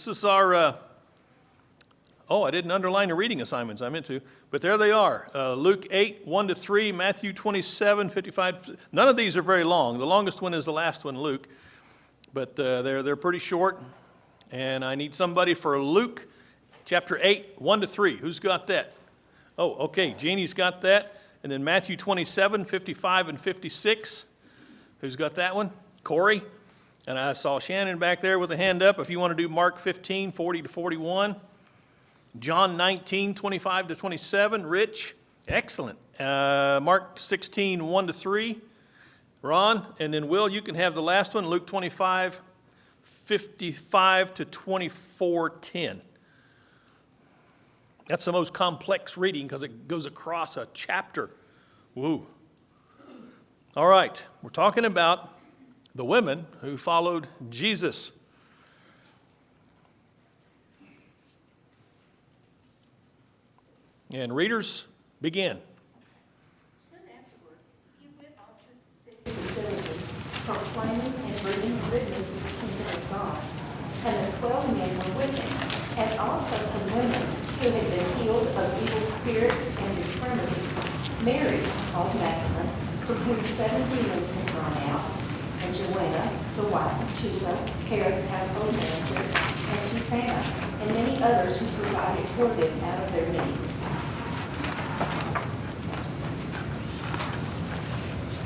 This is our, I didn't underline the reading assignments. I meant to, but there they are. Luke 8, 1-3, Matthew 27, 55. None of these are very long. The longest one is the last one, Luke, but they're pretty short. And I need somebody for Luke chapter 8, 1-3. Who's got that? Oh, okay, Jeannie's got that. And then Matthew 27, 55 and 56. Who's got that one? Corey. And I saw Shannon back there with a hand up. If you want to do Mark 15, 40-41. John 19, 25-27. Rich. Excellent. Mark 16, 1-3. Ron. And then Will, you can have the last one. Luke 25, 55-24:10. That's the most complex reading because it goes across a chapter. Woo. All right. We're talking about the women who followed Jesus. And readers, begin. Soon afterward, he went off to the cities and villages, proclaiming and bringing good news of the kingdom of God. And the 12 men were with him, and also some women who had been healed of evil spirits and infirmities. Mary, called Magdalene, from whom 7 demons had gone out, and Joanna, the wife of Chusa, Herod's household manager, and Susanna, and many others who provided for them out of their needs.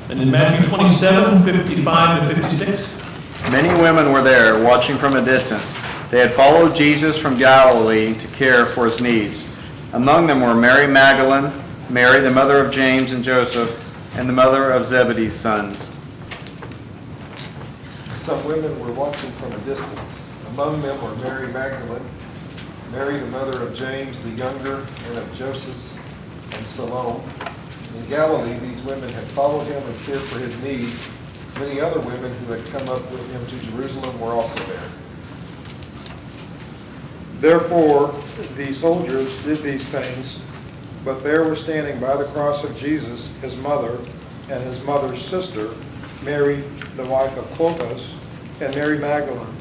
And in Matthew 27, 55-56. Many women were there, watching from a distance. They had followed Jesus from Galilee to care for his needs. Among them were Mary Magdalene, Mary, the mother of James and Joseph, and the mother of Zebedee's sons. Some women were watching from a distance. Among them were Mary Magdalene, Mary, the mother of James the younger, and of Joseph, and Salome. In Galilee, these women had followed him and cared for his needs. Many other women who had come up with him to Jerusalem were also there. Therefore, the soldiers did these things, but there were standing by the cross of Jesus his mother and his mother's sister, Mary, the wife of Clopas, and Mary Magdalene.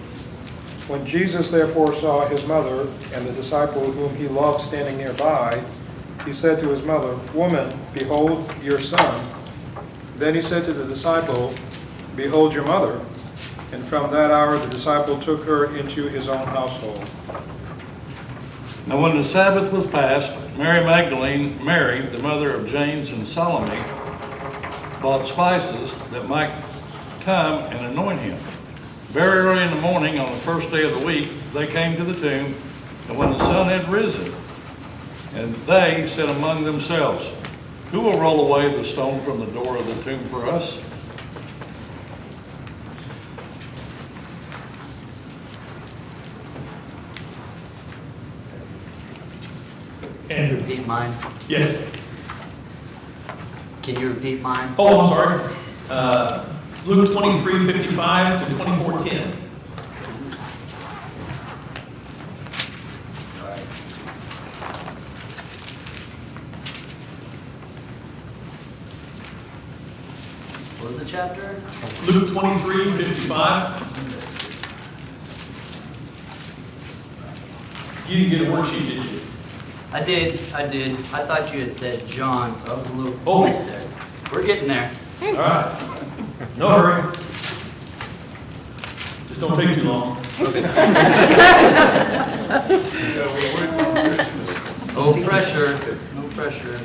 When Jesus therefore saw his mother and the disciple whom he loved standing nearby, he said to his mother, "Woman, behold your son." Then he said to the disciple, "Behold your mother." And from that hour the disciple took her into his own household. Now when the Sabbath was past, Mary Magdalene, Mary, the mother of James and Salome, bought spices that might come and anoint him. Very early in the morning on the first day of the week, they came to the tomb, and when the sun had risen, and they said among themselves, "Who will roll away the stone from the door of the tomb for us?" Can you repeat mine? Yes. Can you repeat mine? Oh, I'm sorry. Luke 23, 55-24:10. What was the chapter? Luke 23, 55. You didn't get a worksheet, did you? I did. I thought you had said John, so I was a little Oh. confused there. We're getting there. All right. No hurry. Just don't take too long. No pressure. No pressure.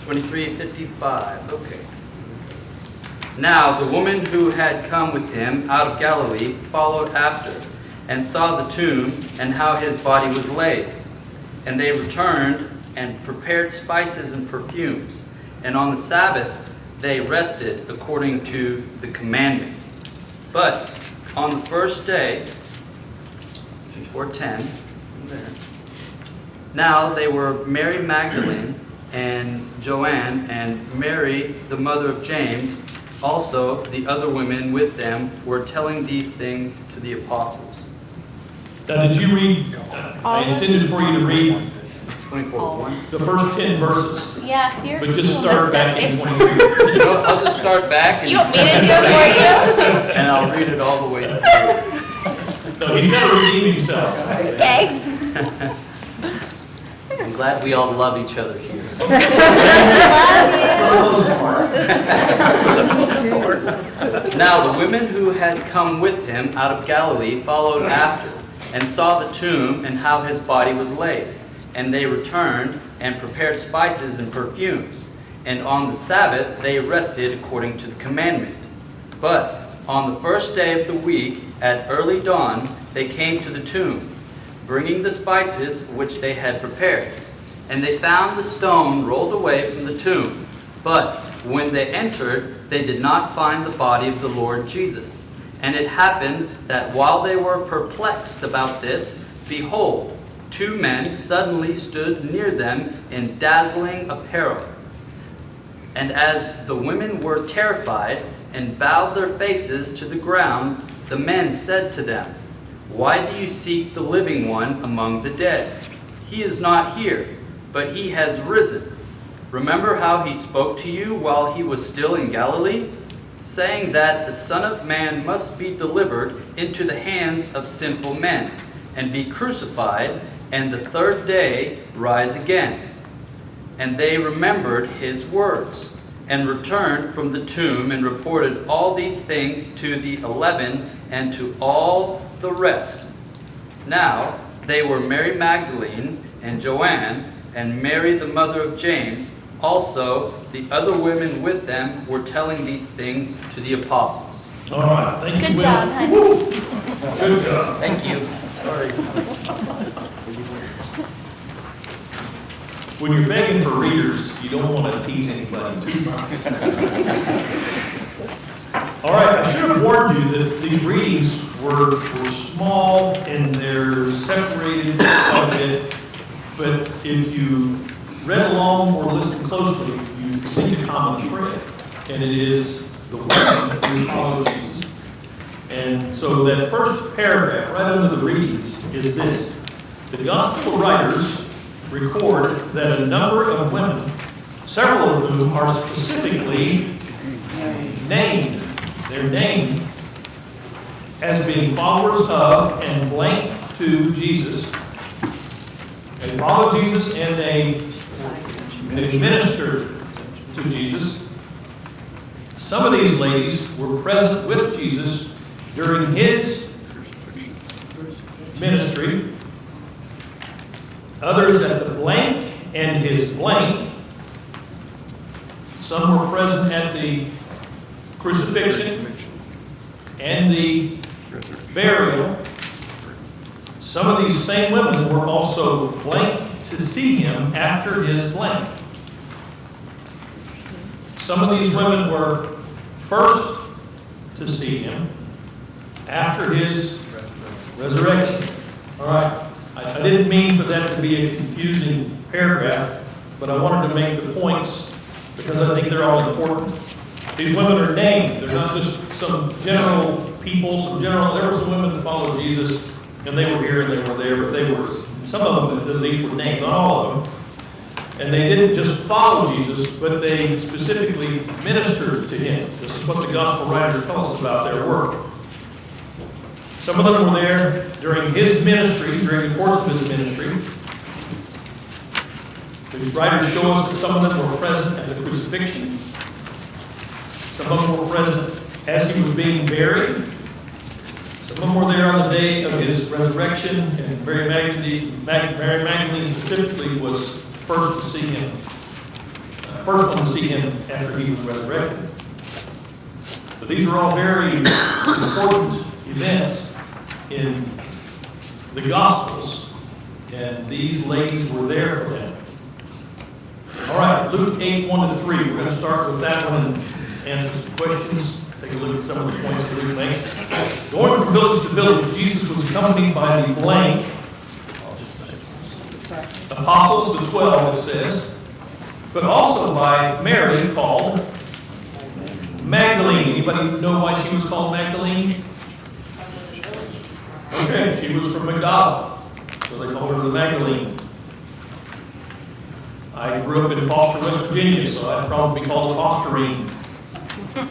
$23:55. Okay. Now the woman who had come with him out of Galilee followed after, and saw the tomb and how his body was laid. And they returned and prepared spices and perfumes. And on the Sabbath they rested according to the commandment. But on the first day, or 10, now they were Mary Magdalene and Joanne and Mary, the mother of James. Also, the other women with them were telling these things to the apostles. Now, did you read? I intended for you to read 24:1. The first 10 verses. Yeah, you're. But just you start messed back up. in 23. You know, I'll just start back You want me to do it for and I'll read it all the way through. No, he's got to redeem himself. you? Okay. I'm glad we all love each other here. Now the women who had come with him out of Galilee followed after, and saw the tomb and how his body was laid. And they returned and prepared spices and perfumes. And on the Sabbath they rested according to the commandment. But on the first day of the week, at early dawn, they came to the tomb, bringing the spices which they had prepared. And they found the stone rolled away from the tomb. But when they entered, they did not find the body of the Lord Jesus. And it happened that while they were perplexed about this, behold, two men suddenly stood near them in dazzling apparel. And as the women were terrified and bowed their faces to the ground, the men said to them, "Why do you seek the living one among the dead? He is not here, but he has risen. Remember how he spoke to you while he was still in Galilee, saying that the Son of Man must be delivered into the hands of sinful men, and be crucified, and the third day rise again." And they remembered his words, and returned from the tomb, and reported all these things to the 11 and to all the rest. Now they were Mary Magdalene, and Joanne, and Mary the mother of James. Also the other women with them were telling these things to the apostles. All right, thank you, Good Will. job, honey. Woo. Good job. Thank you. When you're begging for readers, you don't want to tease anybody too much. All right, I should have warned you that these readings were small and they're separated quite a bit. But if you read along or listened closely, you see the common thread. And it is the women who follow Jesus. And so that first paragraph right under the readings is this. The gospel writers record that a number of women, several of whom are specifically named, they're named as being followers of and blank to Jesus. They follow Jesus and they minister to Jesus. Some of these ladies were present with Jesus during his ministry. Others at the blank and his blank. Some were present at the crucifixion and the burial. Some of these same women were also blank to see him after his blank. Some of these women were first to see him after his resurrection. All right. I didn't mean for that to be a confusing paragraph, but I wanted to make the points because I think they're all important. These women are named. They're not just some general people, there were some women that followed Jesus, and they were here and they were there, but some of them at least were named, not all of them. And they didn't just follow Jesus, but they specifically ministered to him. This is what the gospel writers tell us about their work. Some of them were there during his ministry, during the course of his ministry. These writers show us that some of them were present at the crucifixion. Some of them were present as he was being buried. Some of them were there on the day of his resurrection, and Mary Magdalene specifically was first to see him, first one to see him after he was resurrected. So these are all very important events in the Gospels, and these ladies were there for them. All right, Luke 8, 1-3. We're going to start with that one and answer some questions. Take a look at some of the points that Luke makes. Going from village to village, Jesus was accompanied by the blank apostles, the 12, it says, but also by Mary, called Magdalene. Anybody know why she was called Magdalene? Okay, she was from Magdala, so they called her the Magdalene. I grew up in Foster, West Virginia, so I'd probably be called a Fosterine.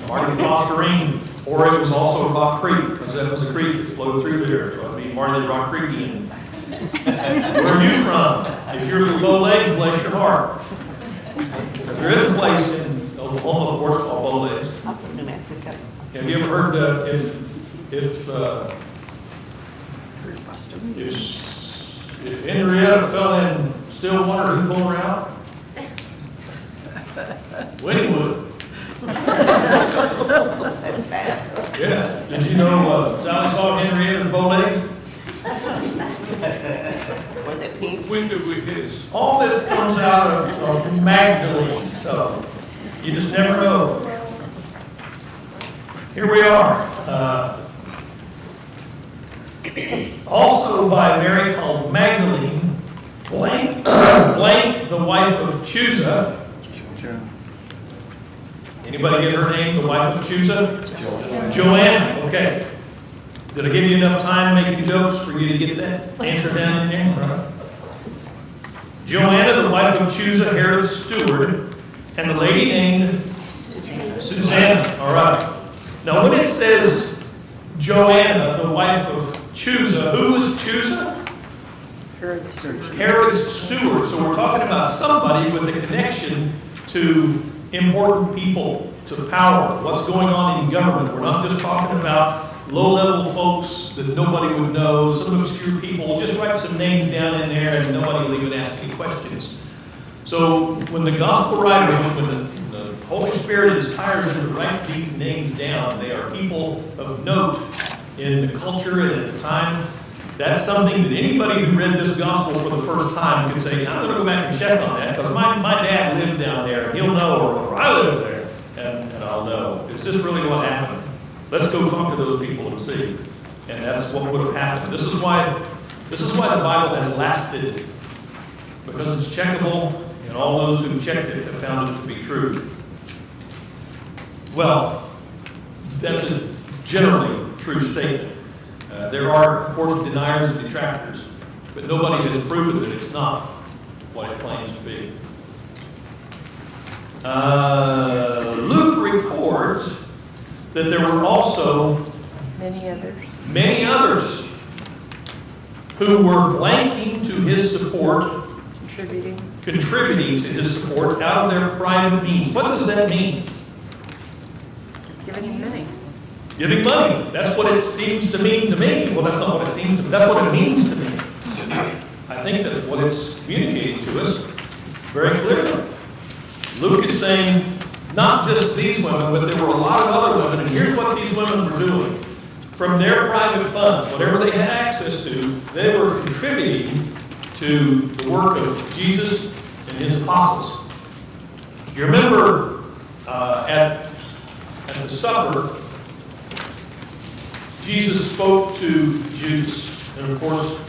Marty Fosterine. Or it was also Rock Creek, because that was a creek that flowed through there. So I'd be Marty the Rock Creekian. Where are you from? If you're from Bow Legs, bless your heart. Because there is a place in Oklahoma, of course, called Bow Legs. New Mexico. Have you ever heard if Henrietta fell in still water, who pulled her out? Winnie would. That's bad. Yeah. Did you know Sally saw Henrietta's bow legs? Was it pink? When did we his? All this comes out of Magdalene, so you just never know. Here we are. Also by Mary called Magdalene, blank, blank, the wife of Chusa. Anybody get her name, the wife of Chusa? Joanna. Okay. Did I give you enough time making jokes for you to get that answer down in there? Right. Joanna, the wife of Chusa, Herod's steward, and a lady named Susanna. All right. Now, when it says Joanna, the wife of Chusa, who was Chusa? Herod's steward. Herod's steward. So we're talking about somebody with a connection to important people, to power, what's going on in government. We're not just talking about low-level folks that nobody would know, some obscure people. Just write some names down in there and nobody will even ask any questions. So when the gospel writers, when the Holy Spirit inspires them to write these names down, they are people of note in the culture and at the time. That's something that anybody who read this gospel for the first time could say, I'm going to go back and check on that because my dad lived down there and he'll know, or I live there and I'll know. Is this really what happened? Let's go talk to those people and see. And that's what would have happened. This is why the Bible has lasted, because it's checkable and all those who checked it have found it to be true. Well, that's a generally true statement. There are, of course, deniers and detractors, but nobody has proven that it's not what it claims to be. Luke records that there were also Many others. Who were blanking to his support, Contributing. to his support out of their private means. What does that mean? Giving him money. Giving money. That's what it seems to mean to me. Well, that's not what it seems to me. That's what it means to me. I think that's what it's communicating to us very clearly. Luke is saying, not just these women, but there were a lot of other women, and here's what these women were doing. From their private funds, whatever they had access to, they were contributing to the work of Jesus and his apostles. You remember at the supper, Jesus spoke to Judas, and of course,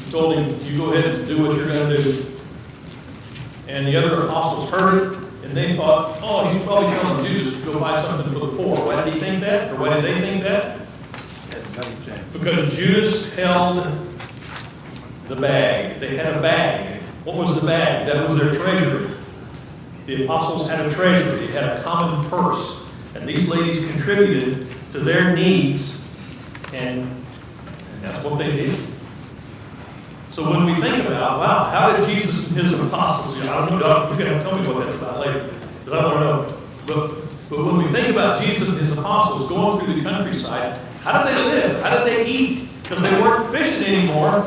he told him, you go ahead and do what you're going to do. And the other apostles heard it, and they thought, oh, he's probably telling Judas to go buy something for the poor. Why did he think that? Or why did they think that? Because Judas held the bag. They had a bag. What was the bag? That was their treasury. The apostles had a treasury. They had a common purse. And these ladies contributed to their needs, and that's what they did. So when we think about, wow, how did Jesus and his apostles, I don't know, you're going to tell me what that's about later, because I want to know. But when we think about Jesus and his apostles going through the countryside, how did they live? How did they eat? Because they weren't fishing anymore.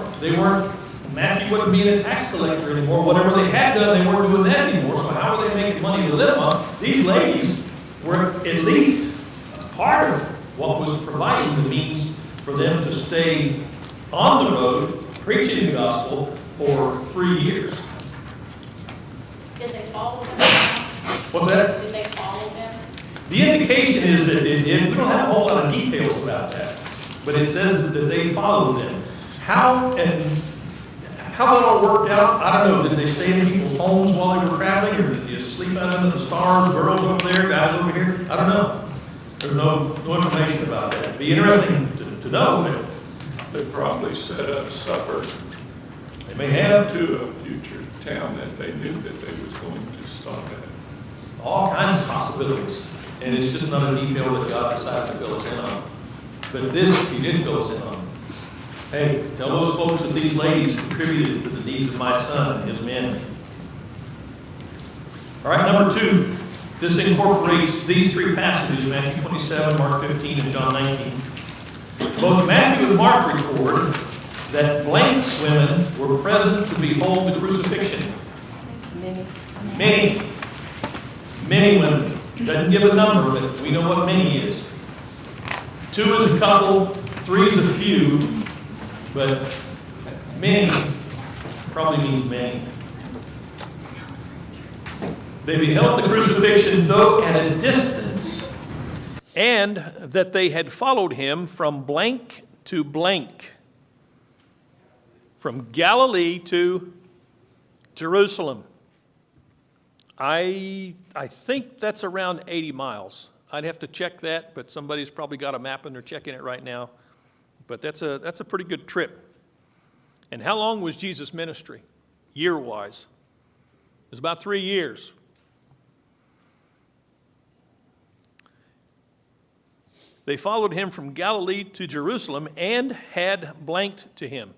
Matthew wasn't being a tax collector anymore. Whatever they had done, they weren't doing that anymore. So how were they making money to live on? These ladies were at least part of what was providing the means for them to stay on the road preaching the gospel for 3 years. Did they follow them? What's that? Did they follow them? The indication is that it did. We don't have a whole lot of details about that, but it says that they followed them. How that all worked out, I don't know. Did they stay in people's homes while they were traveling, or did you sleep out under the stars, girls over there, guys over here? I don't know. There's no information about that. It'd be interesting to know. They probably set up supper They may have to a future town that they knew that they was going to stop at. all kinds of possibilities, and it's just not a detail that God decided to fill us in on. But this, he did fill us in on. Hey, tell those folks that these ladies contributed to the needs of my son and his men. All right, number 2. This incorporates these 3 passages, Matthew 27, Mark 15, and John 19. Both Matthew and Mark record that blank women were present to behold the crucifixion. Many women. Doesn't give a number, but we know what many is. 2 is a couple, 3 is a few, but many probably means many. They beheld the crucifixion, though at a distance, and that they had followed him from blank to blank, from Galilee to Jerusalem. I think that's around 80 miles. I'd have to check that, but somebody's probably got a map and they're checking it right now. But that's a pretty good trip. And how long was Jesus' ministry, year-wise? It was about 3 years. They followed him from Galilee to Jerusalem and had blanked to him.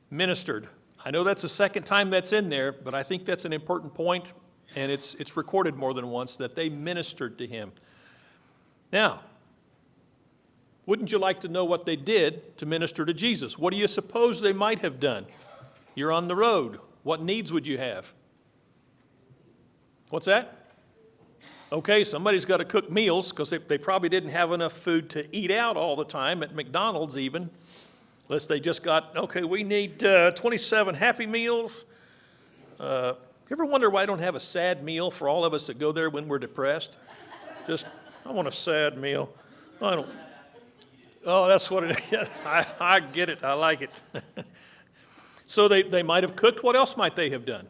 Ministered. I know that's the second time that's in there, but I think that's an important point, and it's recorded more than once that they ministered to him. Now, wouldn't you like to know what they did to minister to Jesus? What do you suppose they might have done? You're on the road. What needs would you have? What's that? Okay, somebody's got to cook meals because they probably didn't have enough food to eat out all the time at McDonald's even. Unless they just got, okay, we need 27 Happy Meals. You ever wonder why I don't have a sad meal for all of us that go there when we're depressed? Just, I want a sad meal. I don't. Oh, that's what it is. I get it. I like it. So they might have cooked. What else might they have done?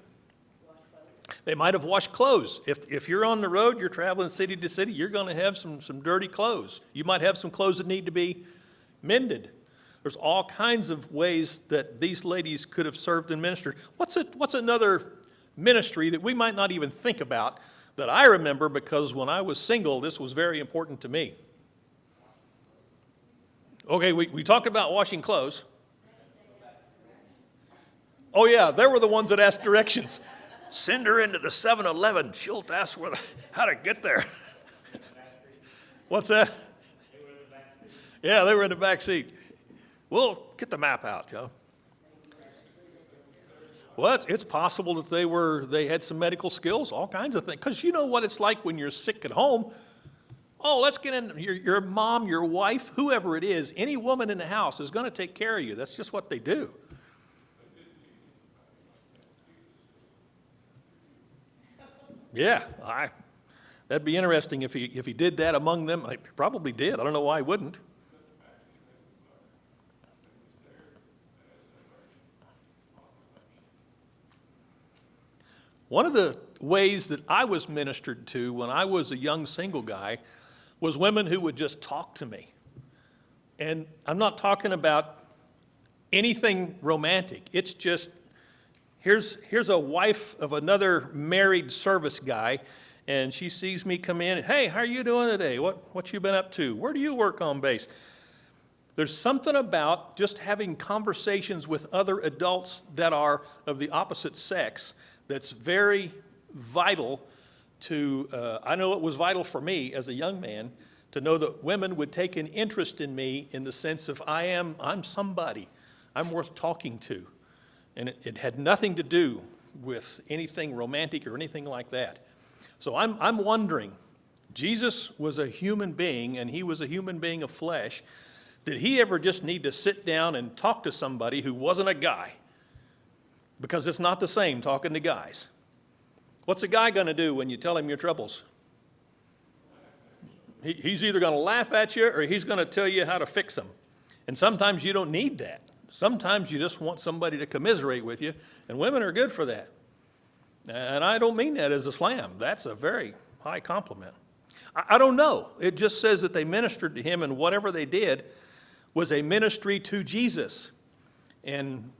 They might have washed clothes. If you're on the road, you're traveling city to city, you're going to have some dirty clothes. You might have some clothes that need to be mended. There's all kinds of ways that these ladies could have served and ministered. What's another ministry that we might not even think about that I remember because when I was single, this was very important to me? Okay, we talked about washing clothes. Oh yeah, they were the ones that asked directions. Send her into the 7-Eleven. She'll ask how to get there. What's that? Yeah, they were in the back seat. Well, get the map out, Joe. Well, it's possible that they had some medical skills, all kinds of things. Because you know what it's like when you're sick at home. Oh, let's get in. Your mom, your wife, whoever it is, any woman in the house is going to take care of you. That's just what they do. Yeah, that'd be interesting if he did that among them. He probably did. I don't know why he wouldn't. One of the ways that I was ministered to when I was a young single guy was women who would just talk to me. And I'm not talking about anything romantic. It's just, here's a wife of another married service guy, and she sees me come in. Hey, how are you doing today? What you been up to? Where do you work on base? There's something about just having conversations with other adults that are of the opposite sex that's very vital to, I know it was vital for me as a young man to know that women would take an interest in me in the sense of I'm somebody, I'm worth talking to. And it had nothing to do with anything romantic or anything like that. So I'm wondering, Jesus was a human being and he was a human being of flesh. Did he ever just need to sit down and talk to somebody who wasn't a guy? Because it's not the same talking to guys. What's a guy going to do when you tell him your troubles? He's either going to laugh at you or he's going to tell you how to fix them. And sometimes you don't need that. Sometimes you just want somebody to commiserate with you, and women are good for that. And I don't mean that as a slam. That's a very high compliment. I don't know. It just says that they ministered to him, and whatever they did was a ministry to Jesus. And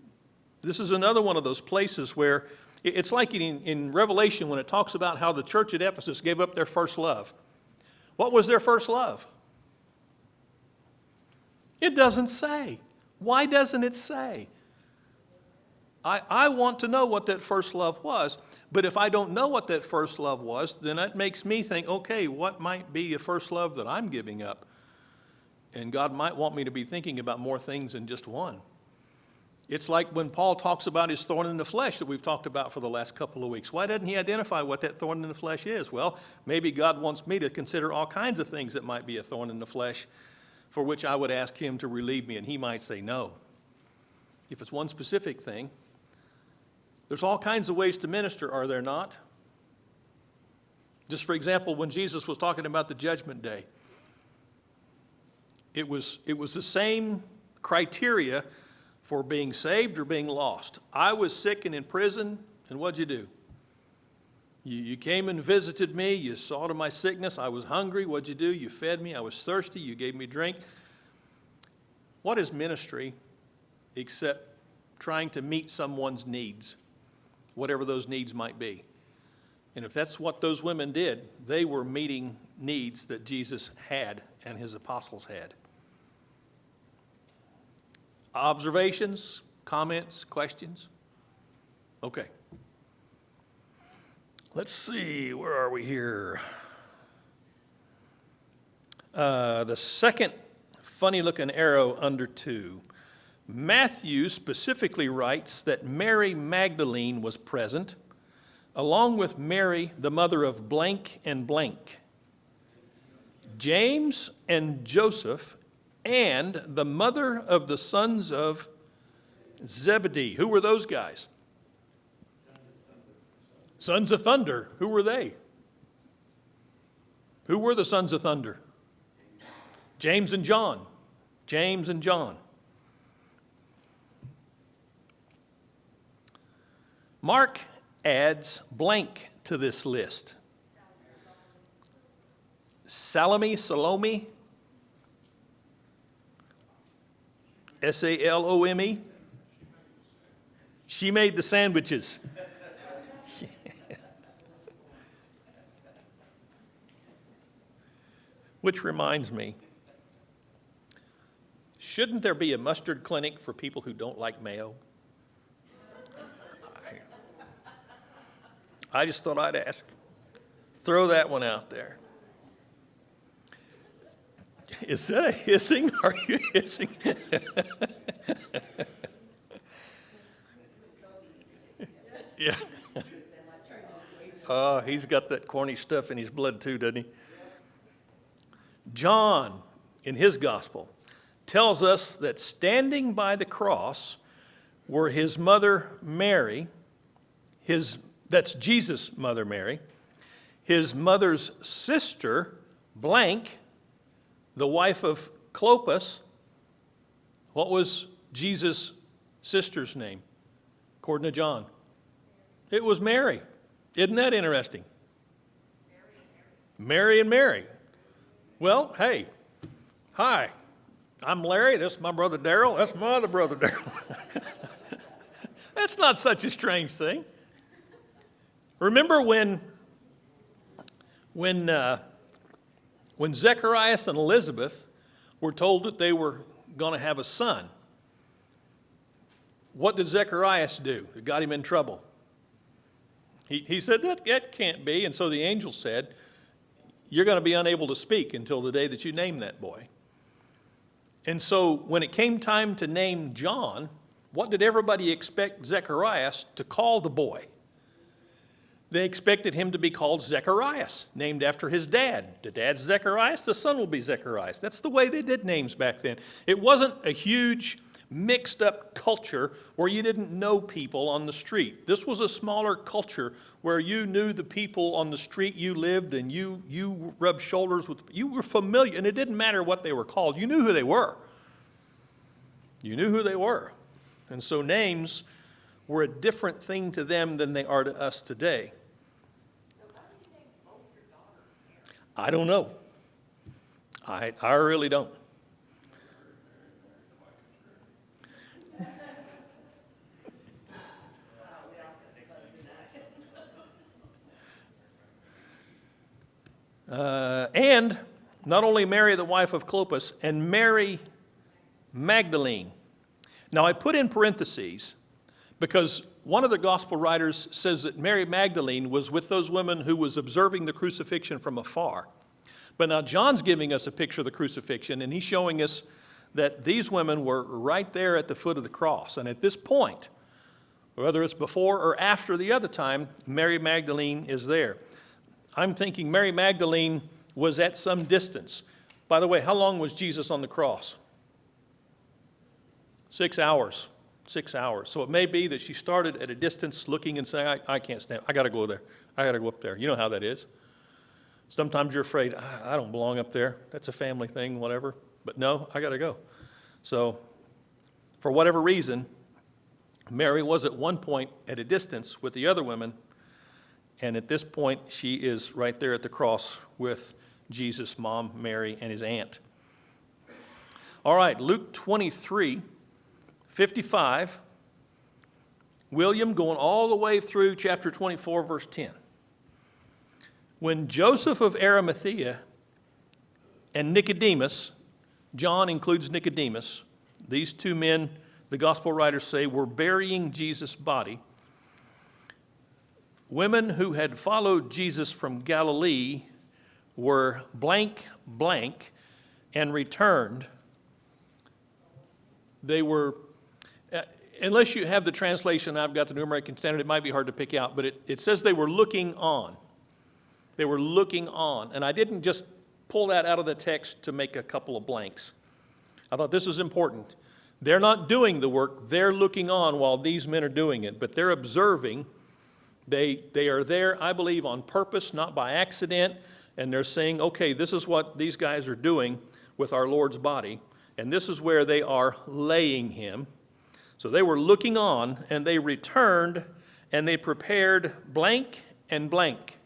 This is another one of those places where it's like in Revelation when it talks about how the church at Ephesus gave up their first love. What was their first love? It doesn't say. Why doesn't it say? I want to know what that first love was, but if I don't know what that first love was, then that makes me think, okay, what might be a first love that I'm giving up? And God might want me to be thinking about more things than just one. It's like when Paul talks about his thorn in the flesh that we've talked about for the last couple of weeks. Why doesn't he identify what that thorn in the flesh is? Well, maybe God wants me to consider all kinds of things that might be a thorn in the flesh for which I would ask him to relieve me, and he might say no. If it's one specific thing, there's all kinds of ways to minister, are there not? Just for example, when Jesus was talking about the judgment day, it was the same criteria for being saved or being lost. I was sick and in prison, and what'd you do? You came and visited me, you saw to my sickness, I was hungry, what'd you do? You fed me, I was thirsty, you gave me drink. What is ministry except trying to meet someone's needs, whatever those needs might be? And if that's what those women did, they were meeting needs that Jesus had and his apostles had. Observations, comments, questions? Okay. Let's see, where are we here? The second funny-looking arrow under 2. Matthew specifically writes that Mary Magdalene was present, along with Mary, the mother of blank and blank, James and Joseph, and the mother of the sons of Zebedee. Who were those guys? Sons of thunder. Who were they? Who were the sons of thunder? James and John. James and John. Mark adds blank to this list. Salome, Salome. She made the sandwiches. Which reminds me, shouldn't there be a mustard clinic for people who don't like mayo? I just thought I'd ask. Throw that one out there. Is that a hissing? Are you hissing? Yeah. Oh, he's got that corny stuff in his blood too, doesn't he? John, in his gospel, tells us that standing by the cross were his mother Mary, that's Jesus' mother Mary, his mother's sister, blank, the wife of Clopas. What was Jesus' sister's name, according to John? It was Mary. Isn't that interesting? Mary and Mary. Well, hey, hi, I'm Larry. This is my brother Darrell. That's my other brother Darrell. That's not such a strange thing. Remember when Zechariah and Elizabeth were told that they were going to have a son? What did Zechariah do that got him in trouble? He said, that can't be. And so the angel said, you're going to be unable to speak until the day that you name that boy. And so when it came time to name John, what did everybody expect Zechariah to call the boy? They expected him to be called Zecharias, named after his dad. The dad's Zecharias, the son will be Zecharias. That's the way they did names back then. It wasn't a huge mixed up culture where you didn't know people on the street. This was a smaller culture where you knew the people on the street you lived, and you rubbed shoulders with, you were familiar, and it didn't matter what they were called. You knew who they were. You knew who they were. And so names were a different thing to them than they are to us today. I don't know. I really don't. And not only Mary, the wife of Clopas, and Mary Magdalene. Now, I put in parentheses because one of the gospel writers says that Mary Magdalene was with those women who was observing the crucifixion from afar. But now John's giving us a picture of the crucifixion, and he's showing us that these women were right there at the foot of the cross. And at this point, whether it's before or after the other time, Mary Magdalene is there. I'm thinking Mary Magdalene was at some distance. By the way, how long was Jesus on the cross? 6 hours. 6 hours. So it may be that she started at a distance looking and saying, I can't stand, I got to go there. I got to go up there. You know how that is. Sometimes you're afraid, I don't belong up there. That's a family thing, whatever. But no, I got to go. So for whatever reason, Mary was at one point at a distance with the other women, and at this point, she is right there at the cross with Jesus' mom, Mary, and his aunt. All right, Luke 23:55. William, going all the way through chapter 24, verse 10. When Joseph of Arimathea and Nicodemus, John includes Nicodemus, these two men, the gospel writers say, were burying Jesus' body. Women who had followed Jesus from Galilee were blank, blank, and returned. They were, unless you have the translation, I've got the New American Standard, it might be hard to pick out, but it says they were looking on. They were looking on. And I didn't just pull that out of the text to make a couple of blanks. I thought this is important. They're not doing the work, they're looking on while these men are doing it, but they're observing. They are there, I believe, on purpose, not by accident, and they're saying, okay, this is what these guys are doing with our Lord's body, and this is where they are laying him. So they were looking on, and they returned, and they prepared blank and blank,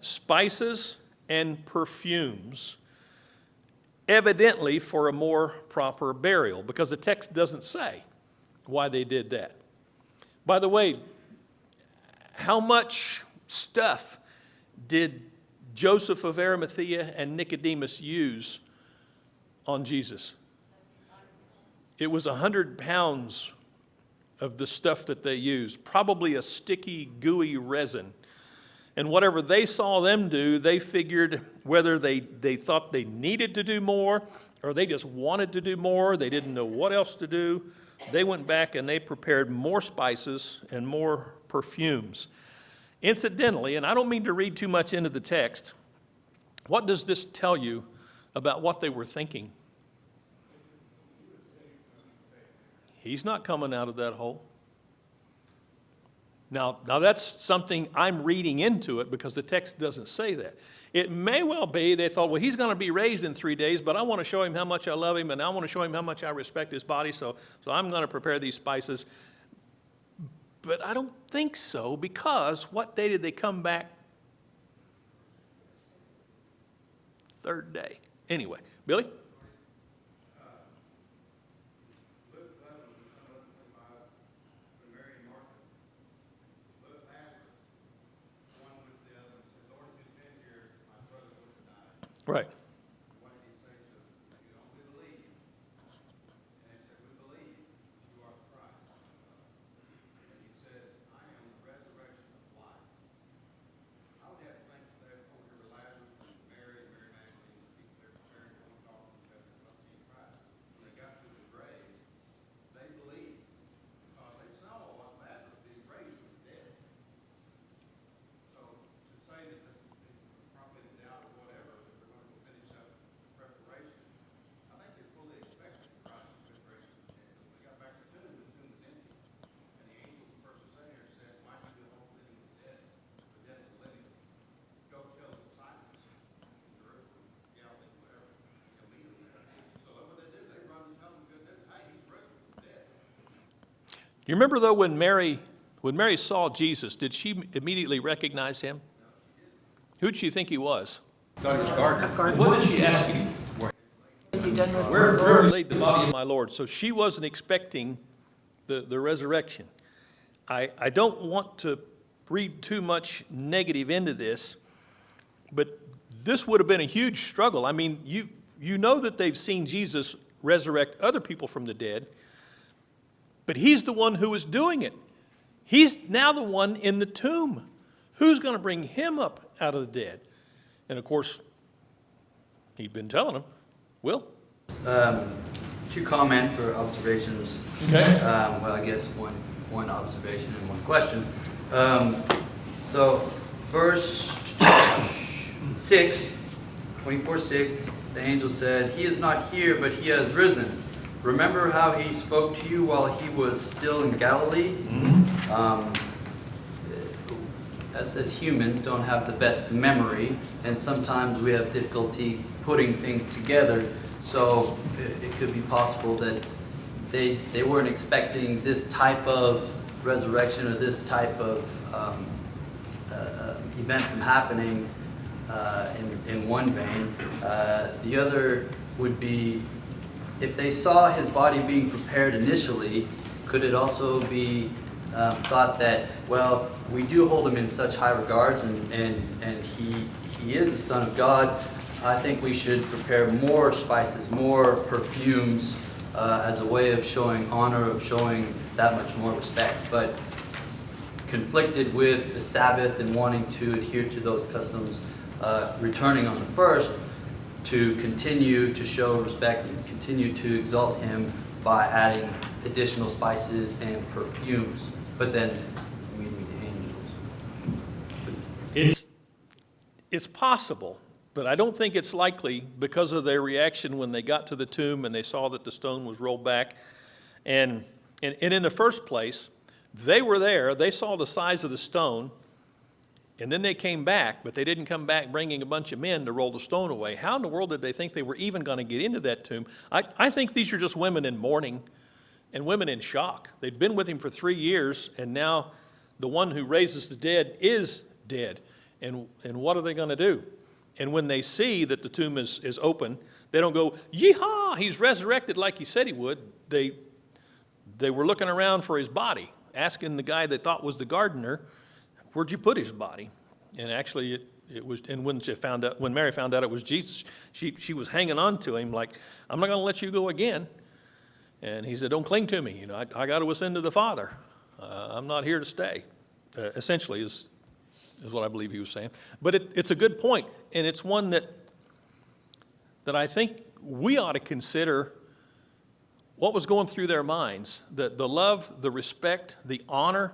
spices and perfumes, evidently for a more proper burial, because the text doesn't say why they did that. By the way, how much stuff did Joseph of Arimathea and Nicodemus use on Jesus? It was 100 pounds of the stuff that they used, probably a sticky, gooey resin. And whatever they saw them do, they figured whether they thought they needed to do more or they just wanted to do more, they didn't know what else to do, they went back and they prepared more spices and more perfumes. Incidentally, and I don't mean to read too much into the text, what does this tell you about what they were thinking? He's not coming out of that hole. Now that's something I'm reading into it because the text doesn't say that. It may well be they thought, well, he's going to be raised in 3 days, but I want to show him how much I love him and I want to show him how much I respect his body, so I'm going to prepare these spices. But I don't think so, because what day did they come back? Third day. Anyway, Billy? Right. What did he say to them? You don't believe. And they said, we believe you are the Christ. And he said, I am the resurrection of life. I would have to think that they're over here with Lazarus and Mary Magdalene, the people they're preparing to talk to each other about seeing Christ. When they got to the grave, they believed because they saw what Lazarus being raised from the dead. So to say that probably in doubt or whatever, finish up preparation. I think they fully expected Christ's preparation. When they got back to the tomb was empty. And the angel, the person sitting there, said, why do you hope living with the dead of the living? Go tell the disciples in Jerusalem, Galilee, whatever, you'll meet them there. So what they do, they run and tell them good news. Hey, he's risen from the dead. You remember, though, when Mary saw Jesus, did she immediately recognize him? No, she didn't. Who'd she think he was? Thought he was a gardener. What did she ask him? Where laid the body of my Lord? So she wasn't expecting the resurrection. I don't want to read too much negative into this, But this would have been a huge struggle. I mean, you know that they've seen Jesus resurrect other people from the dead, but he's the one who is doing it. He's now the one in the tomb. Who's going to bring him up out of the dead? And of course, he'd been telling them, Will. Two comments or observations. Okay. Well, I guess one observation and one question. So, verse 6, 24:6, the angel said, "He is not here, but he has risen. Remember how he spoke to you while he was still in Galilee?" Us as humans don't have the best memory, and sometimes we have difficulty putting things together. So it could be possible that they weren't expecting this type of resurrection or this type of event from happening in one vein. The other would be, if they saw his body being prepared initially, could it also be thought that, well, we do hold him in such high regards, and he is the Son of God. I think we should prepare more spices, more perfumes, as a way of showing honor, of showing that much more respect. But conflicted with the Sabbath and wanting to adhere to those customs, returning on the first to continue to show respect and continue to exalt him by adding additional spices and perfumes, but then meeting the angels. It's possible, but I don't think it's likely because of their reaction when they got to the tomb and they saw that the stone was rolled back. And in the first place, they were there, they saw the size of the stone, and then they came back, but they didn't come back bringing a bunch of men to roll the stone away. How in the world did they think they were even going to get into that tomb? I think these are just women in mourning and women in shock. They'd been with him for 3 years, and now the one who raises the dead is dead. And what are they going to do? And when they see that the tomb is open, they don't go, "Yeehaw, he's resurrected," like he said he would. They were looking around for his body, asking the guy they thought was the gardener, "Where'd you put his body?" And actually it was, and when Mary found out it was Jesus, she was hanging on to him like, "I'm not going to let you go again." And he said, "Don't cling to me. You know, I got to ascend to the Father. I'm not here to stay." Essentially is what I believe he was saying. But it's a good point, and it's one that I think we ought to consider what was going through their minds, the love, the respect, the honor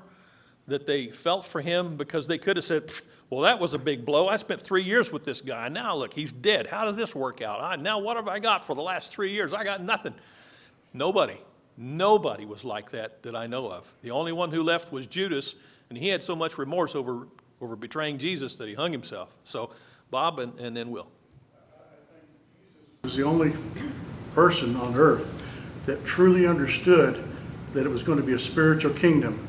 that they felt for him, because they could have said, "Well, that was a big blow. I spent 3 years with this guy. Now look, he's dead. How does this work out? Now what have I got for the last 3 years? I got nothing." Nobody was like that I know of. The only one who left was Judas, and he had so much remorse over betraying Jesus that he hung himself. So Bob and then Will. Was the only person on earth that truly understood that it was going to be a spiritual kingdom.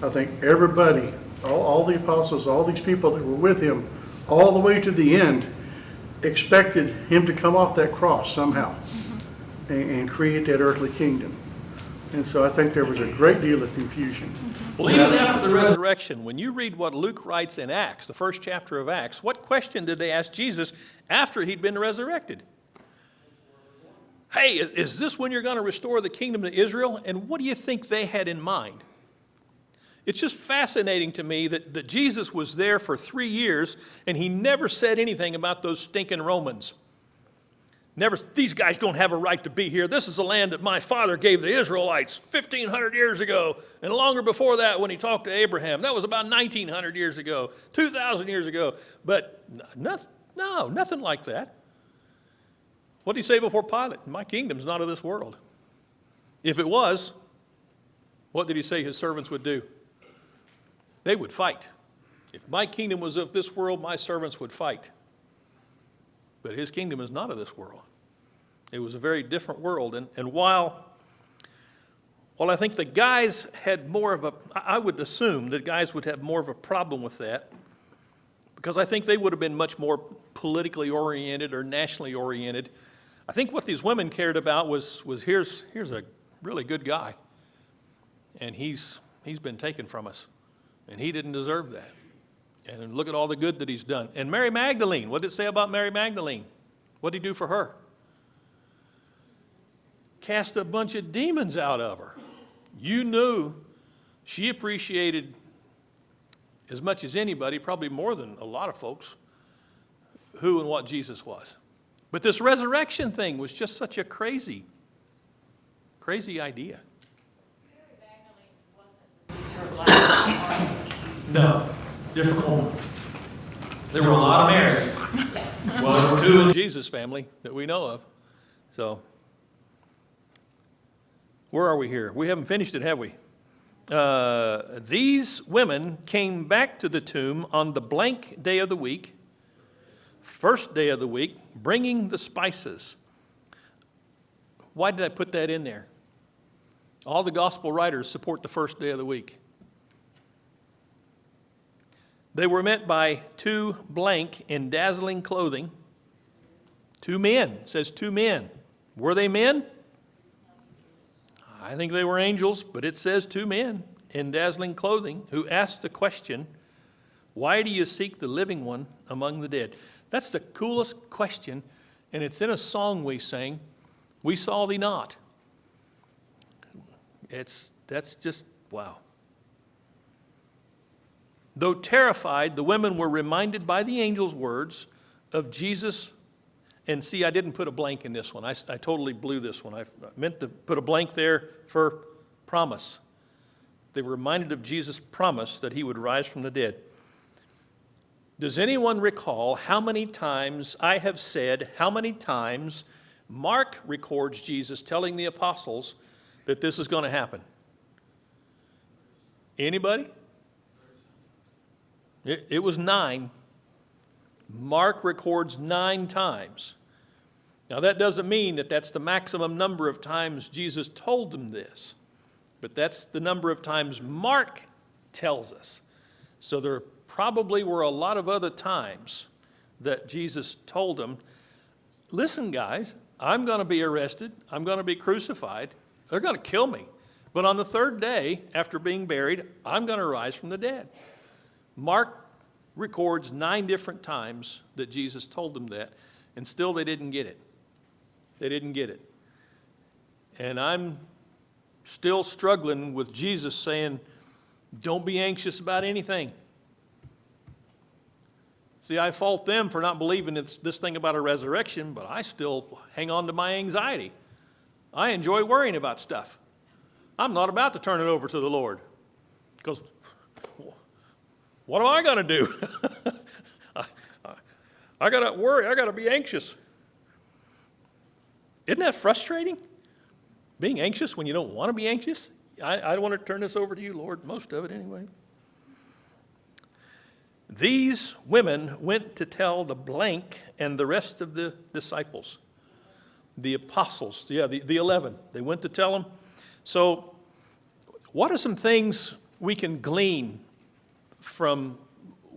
I think everybody, all the apostles, all these people that were with him all the way to the end, expected him to come off that cross somehow and create that earthly kingdom. And so I think there was a great deal of confusion. Well, even after the resurrection, when you read what Luke writes in Acts, the first chapter of Acts, what question did they ask Jesus after he'd been resurrected? "Hey, is this when you're going to restore the kingdom to Israel?" And what do you think they had in mind? It's just fascinating to me that Jesus was there for 3 years and he never said anything about those stinking Romans. Never, "These guys don't have a right to be here. This is a land that my father gave the Israelites 1,500 years ago, and longer before that when he talked to Abraham. That was about 1,900 years ago, 2,000 years ago." But nothing like that. What did he say before Pilate? "My kingdom's not of this world." If it was, what did he say his servants would do? They would fight. If my kingdom was of this world, my servants would fight. But his kingdom is not of this world. It was a very different world. And while I think the guys had more of I would assume that guys would have more of a problem with that, because I think they would have been much more politically oriented or nationally oriented. I think what these women cared about was here's a really good guy, and he's been taken from us, and he didn't deserve that. And look at all the good that he's done. And Mary Magdalene, what did it say about Mary Magdalene? What did he do for her? Cast a bunch of demons out of her. You knew she appreciated as much as anybody, probably more than a lot of folks, who and what Jesus was. But this resurrection thing was just such a crazy idea. No, different woman. There were a lot of Marys. Well, there were two in Jesus' family that we know of. So, where are we here? We haven't finished it, have we? These women came back to the tomb on the blank day of the week, first day of the week, bringing the spices. Why did I put that in there? All the gospel writers support the first day of the week. They were met by two blank in dazzling clothing. Two men, it says two men. Were they men? I think they were angels, but it says two men in dazzling clothing who asked the question, why do you seek the living one among the dead? That's the coolest question, and it's in a song we sang, We Saw Thee Not. That's just, wow. Though terrified, the women were reminded by the angel's words of Jesus. And see, I didn't put a blank in this one. I totally blew this one. I meant to put a blank there for promise. They were reminded of Jesus' promise that he would rise from the dead. Does anyone recall how many times I have said, how many times Mark records Jesus telling the apostles that this is going to happen? Anybody? It was 9. Mark records 9 times. Now that doesn't mean that that's the maximum number of times Jesus told them this, but that's the number of times Mark tells us. So there probably were a lot of other times that Jesus told them, listen guys, I'm going to be arrested, I'm going to be crucified, they're going to kill me, but on the 3rd day after being buried, I'm going to rise from the dead. Mark records 9 different times that Jesus told them that, and still they didn't get it. They didn't get it. And I'm still struggling with Jesus saying, don't be anxious about anything. See, I fault them for not believing this thing about a resurrection, but I still hang on to my anxiety. I enjoy worrying about stuff. I'm not about to turn it over to the Lord, because what am I going to do? I got to worry. I got to be anxious. Isn't that frustrating? Being anxious when you don't want to be anxious? I want to turn this over to you, Lord, most of it anyway. These women went to tell the blank and the rest of the disciples, the apostles, the 11. They went to tell them. So what are some things we can glean from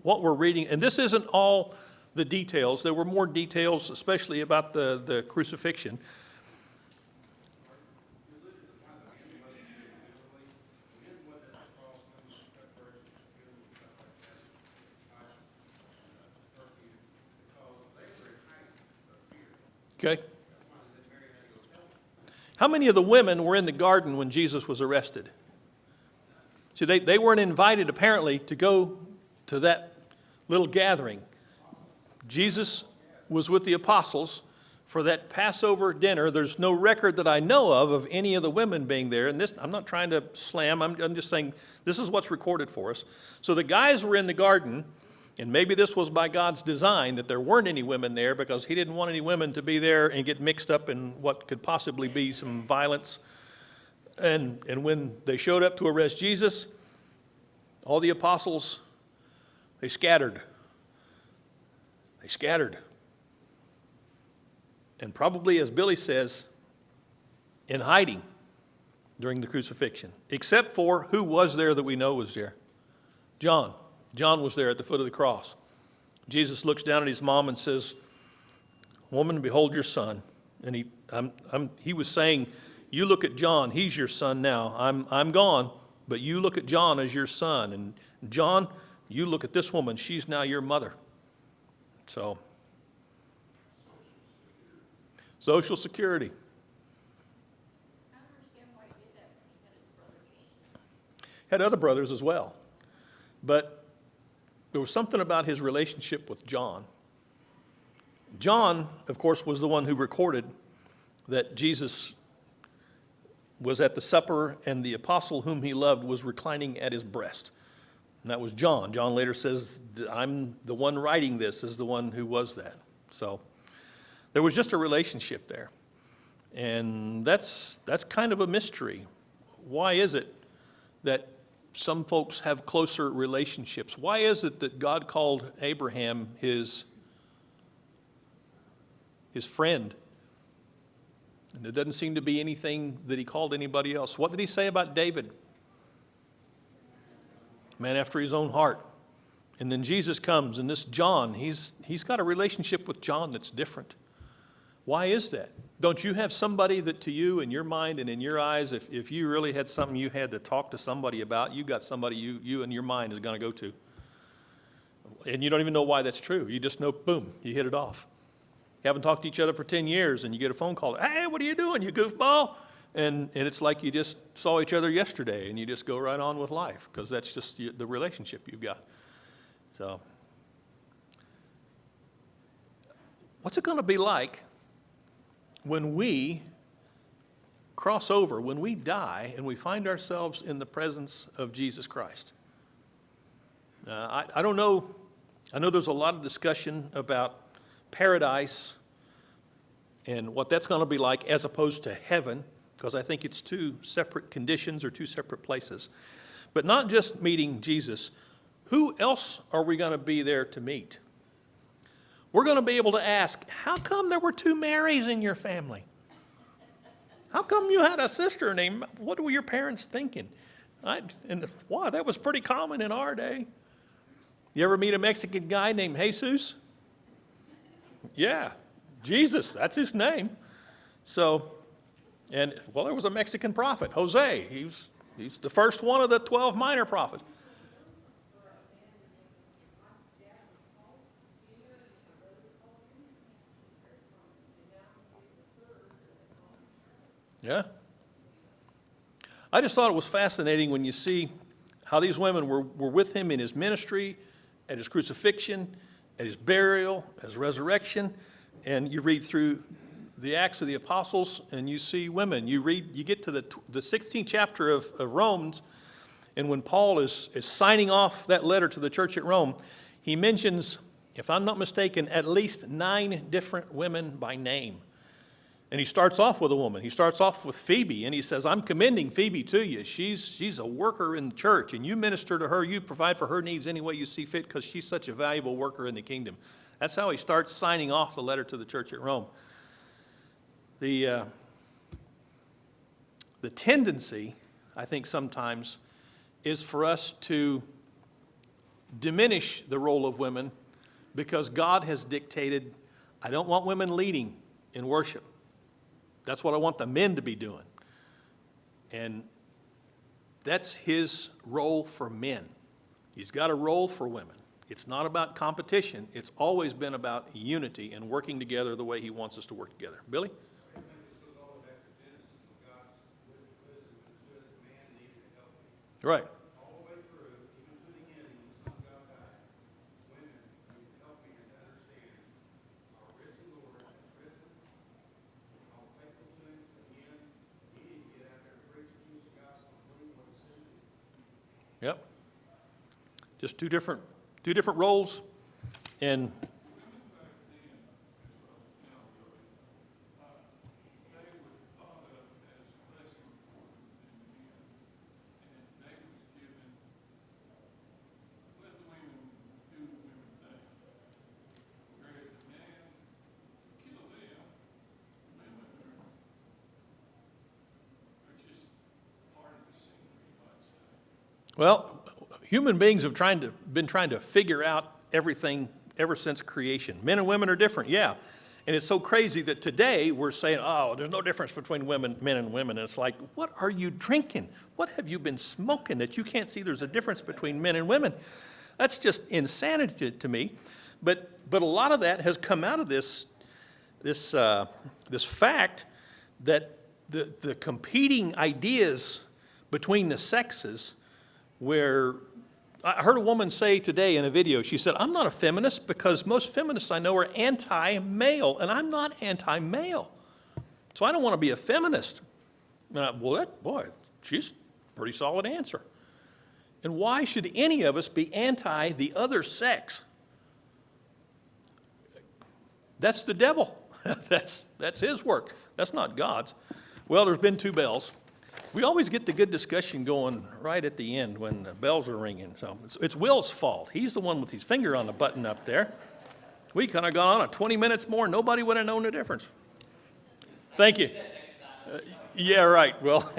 what we're reading? And this isn't all the details. There were more details, especially about the crucifixion. Okay. How many of the women were in the garden when Jesus was arrested? See, they weren't invited, apparently, to go to that little gathering. Jesus was with the apostles for that Passover dinner. There's no record that I know of any of the women being there. And this, I'm not trying to slam, I'm just saying this is what's recorded for us. So the guys were in the garden, and maybe this was by God's design that there weren't any women there, because he didn't want any women to be there and get mixed up in what could possibly be some violence. And when they showed up to arrest Jesus, all the apostles, they scattered. They scattered. And probably, as Billy says, in hiding during the crucifixion, except for who was there that we know was there? John. John was there at the foot of the cross. Jesus looks down at his mom and says, "Woman, behold your son." And he was saying, you look at John, he's your son now. I'm gone, but you look at John as your son. And John, You look at this woman, she's now your mother. So, Social Security. I don't understand why he did that when he had his brother James. Had other brothers as well. But there was something about his relationship with John. John, of course, was the one who recorded that Jesus was at the supper and the apostle whom he loved was reclining at his breast. And that was John. John later says, I'm the one writing this is the one who was that. So there was just a relationship there. And that's kind of a mystery. Why is it that some folks have closer relationships? Why is it that God called Abraham his friend? And there doesn't seem to be anything that he called anybody else. What did he say about David? Man after his own heart. And then Jesus comes, and this John, he's got a relationship with John that's different. Why is that? Don't you have somebody that to you, in your mind and in your eyes, if you really had something you had to talk to somebody about, you got somebody you in your mind is going to go to. And you don't even know why that's true. You just know, boom, you hit it off. You haven't talked to each other for 10 years, and you get a phone call, hey, what are you doing, you goofball? And it's like you just saw each other yesterday, and you just go right on with life, because that's just the relationship you've got. So, what's it going to be like when we cross over, when we die, and we find ourselves in the presence of Jesus Christ? I don't know. I know there's a lot of discussion about paradise and what that's going to be like as opposed to heaven, because I think it's two separate conditions or two separate places. But not just meeting Jesus. Who else are we going to be there to meet? We're going to be able to ask, how come there were two Marys in your family? How come you had a sister named, what were your parents thinking? Wow, that was pretty common in our day. You ever meet a Mexican guy named Jesus? Yeah, Jesus, that's his name. So, and well, there was a Mexican prophet, Jose. He's the first one of the 12 minor prophets. Yeah. I just thought it was fascinating when you see how these women were with him in his ministry, at his crucifixion, at his burial, at his resurrection, and you read through the Acts of the Apostles, and you see women. You get to the 16th chapter of Romans, and when Paul is signing off that letter to the church at Rome, he mentions, if I'm not mistaken, at least 9 different women by name. And he starts off with a woman. He starts off with Phoebe, and he says, I'm commending Phoebe to you. She's a worker in the church, and you minister to her. You provide for her needs any way you see fit because she's such a valuable worker in the kingdom. That's how he starts signing off the letter to the church at Rome. The tendency, I think sometimes, is for us to diminish the role of women because God has dictated, I don't want women leading in worship. That's what I want the men to be doing. And that's his role for men. He's got a role for women. It's not about competition. It's always been about unity and working together the way he wants us to work together. Billy? I think this goes all the way back to Genesis when God's wisdom understood that man needed to help him. Right. All the way through, even to the end, when the Son of God died, women need to help me to understand our risen Lord has risen. How faithful to him, again, he needed to get out there and preach the news of the gospel and believe what he said. Yep. Just two different roles. And well, human beings have been trying to figure out everything ever since creation. Men and women are different, yeah. And it's so crazy that today we're saying, oh, there's no difference between men and women. And it's like, what are you drinking? What have you been smoking that you can't see there's a difference between men and women? That's just insanity to me. But a lot of that has come out of this fact that the competing ideas between the sexes, where I heard a woman say today in a video, she said, I'm not a feminist because most feminists I know are anti-male, and I'm not anti-male. So I don't want to be a feminist. And boy, she's a pretty solid answer. And why should any of us be anti the other sex? That's the devil. That's his work. That's not God's. Well, there's been 2 bells. We always get the good discussion going right at the end when the bells are ringing. So it's Will's fault. He's the one with his finger on the button up there. We kind of gone on 20 minutes more. Nobody would have known the difference. Thank you. Yeah, right. Well.